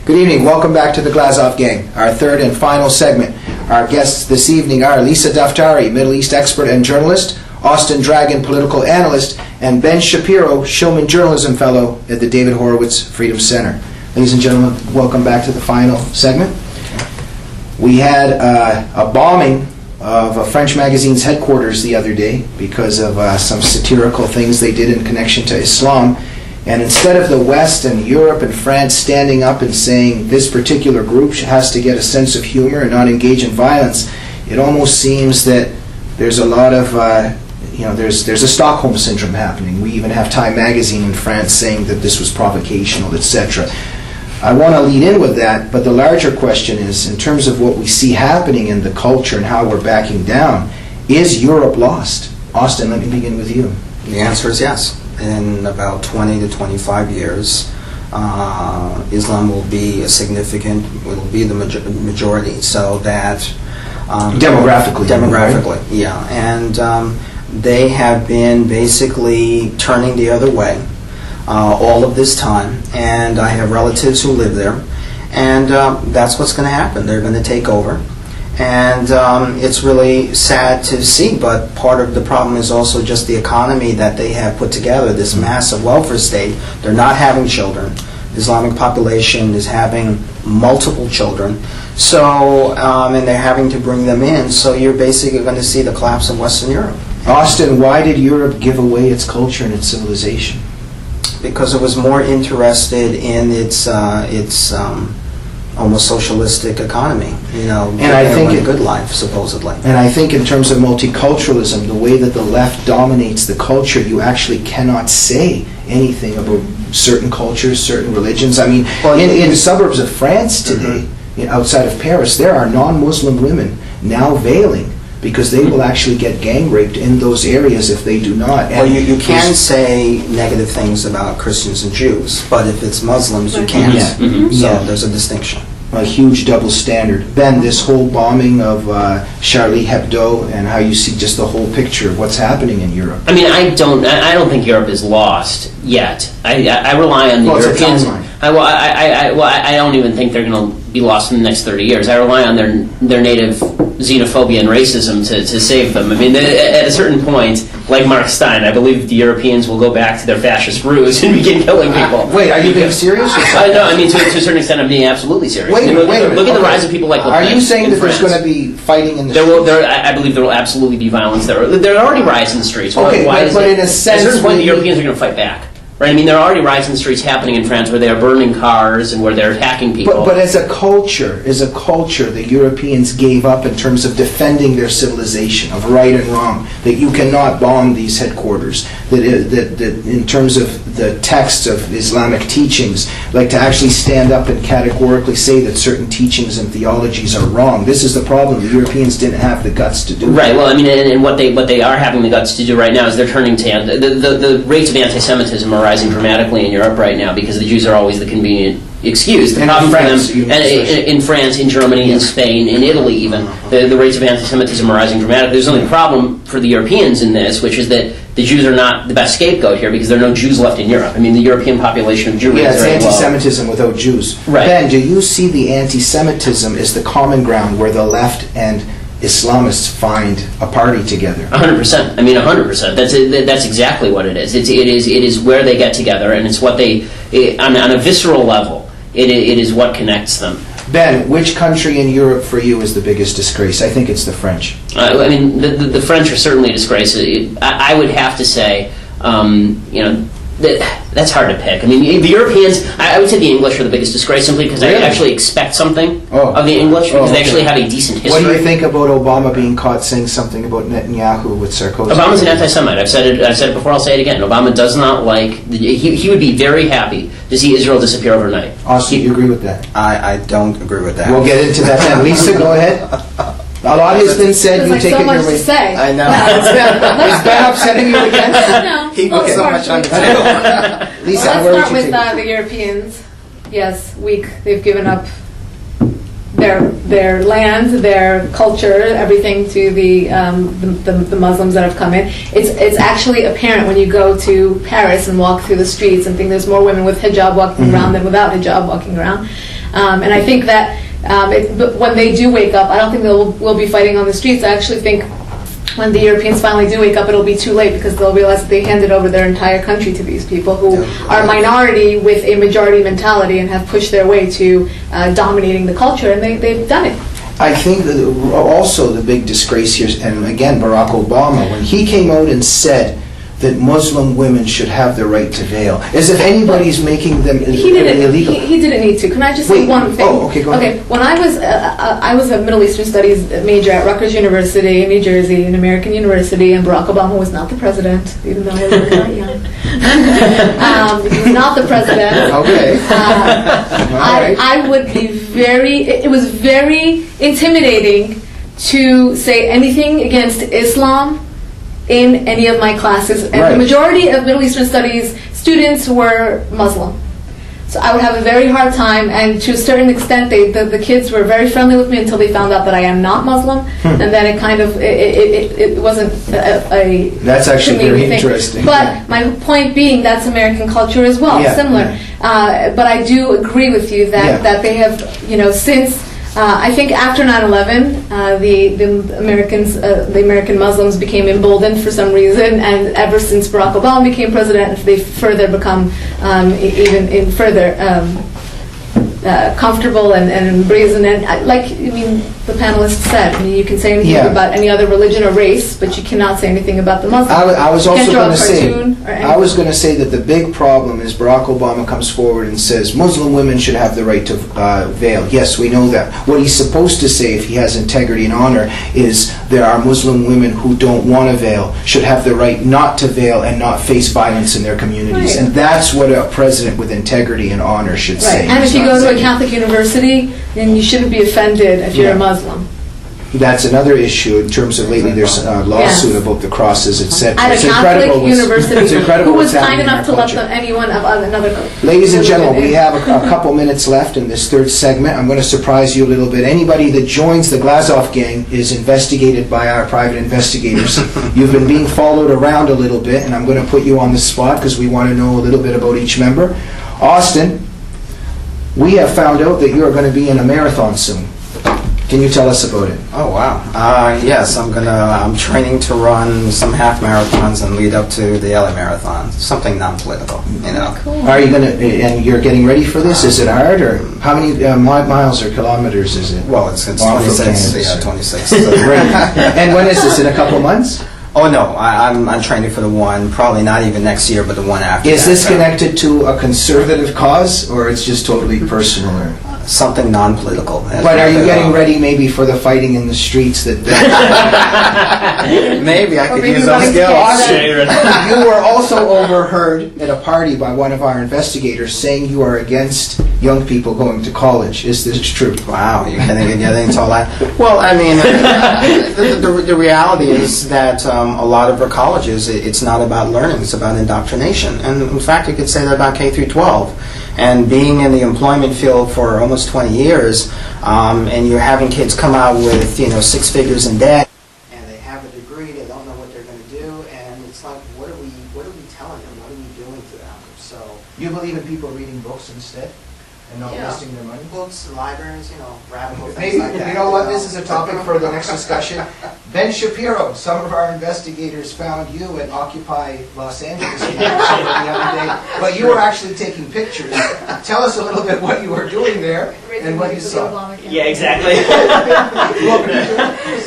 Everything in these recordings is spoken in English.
Good evening. Welcome back to the Glazov Gang, our third and final segment. Our guests this evening are Lisa Daftari, Middle East expert and journalist, Austin Dragon, political analyst, and Ben Shapiro, Shillman Journalism Fellow at the David Horowitz Freedom Center. Ladies and gentlemen, welcome back to the final segment. We had a bombing of a French magazine's headquarters the other day because of some satirical things they did in connection to Islam. And instead of the West and Europe and France standing up and saying this particular group has to get a sense of humor and not engage in violence, it almost seems that there's a lot of, there's a Stockholm syndrome happening. We even have Time magazine in France saying that this was provocational, etc. I want to lead in with that, but the larger question is, in terms of what we see happening in the culture and how we're backing down, is Europe lost? Austin, let me begin with you. The answer is yes. In about 20 to 25 years, Islam will be will be the majority, so that... Demographically, right? Yeah. And they have been basically turning the other way all of this time, and I have relatives who live there, and that's what's going to happen. They're going to take over. And it's really sad to see, but part of the problem is also just the economy that they have put together, this massive welfare state. They're not having children. The Islamic population is having multiple children, so and they're having to bring them in, so you're basically going to see the collapse of Western Europe. Austin, why did Europe give away its culture and its civilization? Because it was more interested in its almost socialistic economy, and I think a good life, supposedly. And I think in terms of multiculturalism, the way that the left dominates the culture, you actually cannot say anything about certain cultures, certain religions. I mean, in the suburbs of France today, outside of Paris, there are non-Muslim women now veiling because they will actually get gang raped in those areas if they do not. Well, you can say negative things about Christians and Jews, but if it's Muslims, you can't. So there's a distinction. A huge double standard. Ben, this whole bombing of Charlie Hebdo and how you see just the whole picture of what's happening in Europe. I mean, I don't think Europe is lost yet. I rely on the Europeans. I don't even think they're going to be lost in the next 30 years. I rely on their native xenophobia and racism to save them. I mean, at a certain point, like Mark Stein, I believe the Europeans will go back to their fascist ruse and begin killing people. Wait, are you being serious? No, I mean, to a certain extent, I'm being absolutely serious. Wait a minute. Look at the rise of people like Le Pen. Are you saying that France. there's going to be fighting in the streets? I believe there will absolutely be violence there. There are already riots in the streets. Okay, but in a sense... At a certain point, the Europeans are going to fight back. Right? I mean, there are already riots in the streets happening in France where they are burning cars and where they're attacking people. But as a culture, the Europeans gave up in terms of defending their civilization, of right and wrong, that you cannot bomb these headquarters, that in terms of the texts of Islamic teachings, like to actually stand up and categorically say that certain teachings and theologies are wrong. This is the problem. The Europeans didn't have the guts to do it. Right. Well, I mean, and what they are having the guts to do right now is they're turning to the rates of anti-Semitism are rising dramatically in Europe right now because the Jews are always the convenient excuse. The problem for them, in France, in Germany, in Spain, in Italy even, the rates of anti-Semitism are rising dramatically. There's only a problem for the Europeans in this, which is that the Jews are not the best scapegoat here because there are no Jews left in Europe. I mean, the European population of Jewry is very low. It's anti-Semitism without Jews. Right. Ben, do you see the anti-Semitism as the common ground where the left and Islamists find a party together? 100%. I mean, 100%. That's exactly what it is. It is where they get together, and it's what on a visceral level. It is what connects them. Ben, which country in Europe for you is the biggest disgrace? I think it's the French. I mean, the French are certainly a disgrace. I would have to say, that's hard to pick. I mean, the Europeans, I would say the English are the biggest disgrace simply because I actually expect something of the English because they actually have a decent history. What do you think about Obama being caught saying something about Netanyahu with Sarkozy? Obama's an anti-Semite. I've said it before, I'll say it again. Obama does not like... He would be very happy to see Israel disappear overnight. Austin, you agree with that? I don't agree with that. We'll get into that then. Lisa, go ahead. A lot has been said. You take it your way. Say. I know. Is Ben upsetting you again? No. He put so much on the table. Lisa, Let's where would start you with take it? the Europeans. Yes, weak. They've given up their land, their culture, everything to the Muslims that have come in. It's actually apparent when you go to Paris and walk through the streets and think there's more women with hijab walking around than without hijab walking around. And I think that but when they do wake up, I don't think we'll be fighting on the streets. I actually think when the Europeans finally do wake up, it'll be too late, because they'll realize that they handed over their entire country to these people who are a minority with a majority mentality and have pushed their way to dominating the culture, and they've done it. I think that also the big disgrace here, and again, Barack Obama, when he came out and said that Muslim women should have the right to veil, as if anybody's making them illegal. He didn't need to. Can I just say one thing? Oh, okay, go ahead. Okay, when I was a Middle Eastern Studies major at Rutgers University in New Jersey, an American university, and Barack Obama was not the president, even though I look quite young. He was not the president. Okay. I would be it was very intimidating to say anything against Islam in any of my classes, and the majority of Middle Eastern Studies students were Muslim. So I would have a very hard time, and to a certain extent, the kids were very friendly with me until they found out that I am not Muslim, and then it kind of, it wasn't a That's actually very interesting. But my point being, that's American culture as well, similar. But I do agree with you that they have, since I think after 9/11, the American Muslims became emboldened for some reason, and ever since Barack Obama became president, they've further become even further comfortable and brazen. And the panelists said, you can say anything about any other religion or race, but you cannot say anything about the Muslims. I was going to say that the big problem is Barack Obama comes forward and says Muslim women should have the right to veil. Yes, we know that. What he's supposed to say, if he has integrity and honor, is there are Muslim women who don't want to veil, should have the right not to veil and not face violence in their communities. And that's what a president with integrity and honor should say. And if you go to a Catholic university, then you shouldn't be offended if you're a Muslim. That's another issue in terms of lately there's a lawsuit about the crosses, etc. At a Catholic university, it's incredible who was what's kind happening enough to in our let culture. anyone of another. Ladies and gentlemen, we have a couple minutes left in this third segment. I'm going to surprise you a little bit. Anybody that joins the Glazov gang is investigated by our private investigators. You've been being followed around a little bit, and I'm going to put you on the spot because we want to know a little bit about each member. Austin, we have found out that you are going to be in a marathon soon. Can you tell us about it? Oh wow! Yes, I'm training to run some half marathons and lead up to the LA Marathon. Something non-political, Cool. Are you and you're getting ready for this? Is it hard, or how many miles or kilometers is it? Well, it's 26. Yeah, 26. And when is this? In a couple months? Oh no, I'm training for the one, probably not even next year, but the one after. Is this connected to a conservative cause, or it's just totally personal? Or? Something non-political. But are you getting ready maybe for the fighting in the streets that... Maybe I could use those skills. You were also overheard at a party by one of our investigators saying you are against young people going to college. Is this true? Wow, you're getting into all that. Well, I mean, the reality is that a lot of our colleges, it's not about learning, it's about indoctrination. And in fact, you could say that about K through 12. And being in the employment field for almost 20 years, and you're having kids come out with 6 figures in debt, and they have a degree, they don't know what they're going to do, and it's like, what are we telling them? What are we doing to them? So You believe in people reading books instead and not wasting their money? Books, libraries, radical things Maybe, like that. you know what, this is a topic for the next discussion. Ben Shapiro, some of our investigators found you at Occupy Los Angeles the other day, but you were actually taking pictures. Tell us a little bit what you were doing there and what you saw. Yeah, exactly.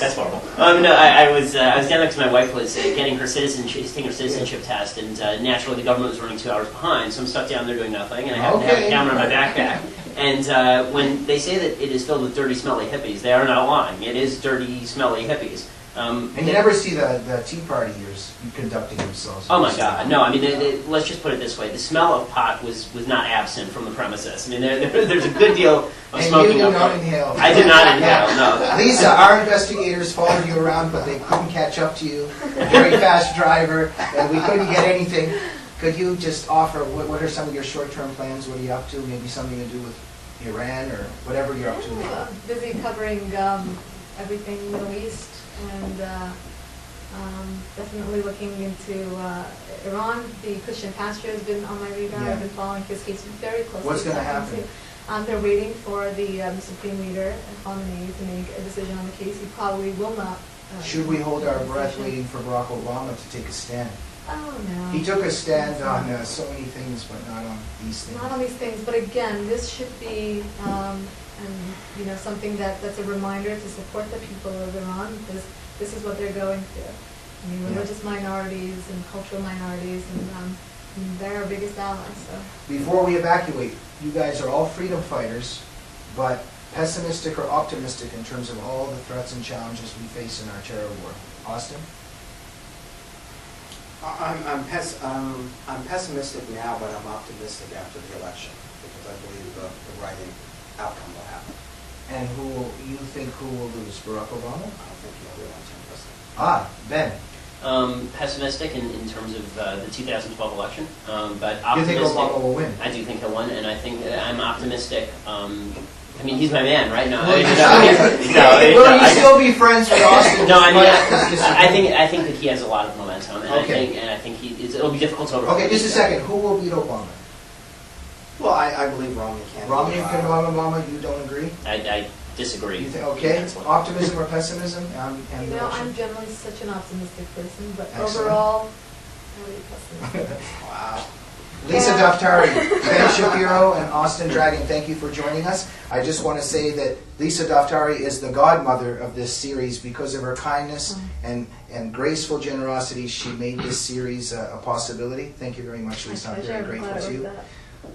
That's horrible. No, I was down there because my wife was getting her taking her citizenship test, and naturally the government was running 2 hours behind, so I'm stuck down there doing nothing, and I happen to have a camera in my backpack. And when they say that it is filled with dirty, smelly hippies, they are not lying. It is dirty, smelly hippies. And you never see the Tea Partiers conducting themselves. Oh my God, no! I mean, let's just put it this way: the smell of pot was not absent from the premises. I mean, there's a good deal of smoking. And you did not inhale. I did not inhale. No. Lisa, our investigators followed you around, but they couldn't catch up to you. Very fast driver, and we couldn't get anything. Could you just offer what are some of your short-term plans? What are you up to? Maybe something to do with Iran or whatever you're up to. Busy covering everything Middle East. And definitely looking into Iran. The Christian pastor has been on my radar. Yeah. I've been following his case very closely. What's going to happen? They're waiting for the Supreme Leader, Khamenei, to make a decision on the case. He probably will not. Should we hold our breath waiting for Barack Obama to take a stand? Oh, no. He took a stand on so many things, but not on these things. Not on these things, but again, this should be something that's a reminder to support the people of Iran, because this is what they're going through. I mean, religious minorities and cultural minorities, and they're our biggest allies. So. Before we evacuate, you guys are all freedom fighters, but pessimistic or optimistic in terms of all the threats and challenges we face in our terror war. Austin? I'm pessimistic now, but I'm optimistic after the election, because I believe the right outcome will happen. And you think who will lose? Barack Obama? I don't think he'll be elected president. Ben. Pessimistic in terms of the 2012 election, but You optimistic. think Obama will win? I do think he'll win, and I think I'm optimistic. I mean, he's my man, right? No, Will you still be friends with Austin? No, I mean, I think that he has a lot of momentum, and Okay. I think it'll be difficult to overcome. Okay, just a second. Who will beat Obama? Well, I believe Romney can. Romney can beat Obama. You don't agree? I disagree. You think, okay, optimism or pessimism? I'm generally such an optimistic person, but Excellent. overall, really pessimistic. Wow. Lisa Daftari, Ben Shapiro, and Austin Dragon, thank you for joining us. I just want to say that Lisa Daftari is the godmother of this series because of her kindness and graceful generosity. She made this series a possibility. Thank you very much, Lisa. I'm very grateful to you.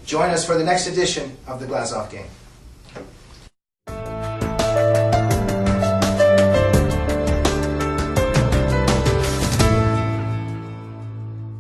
Join us for the next edition of the Glazov Game.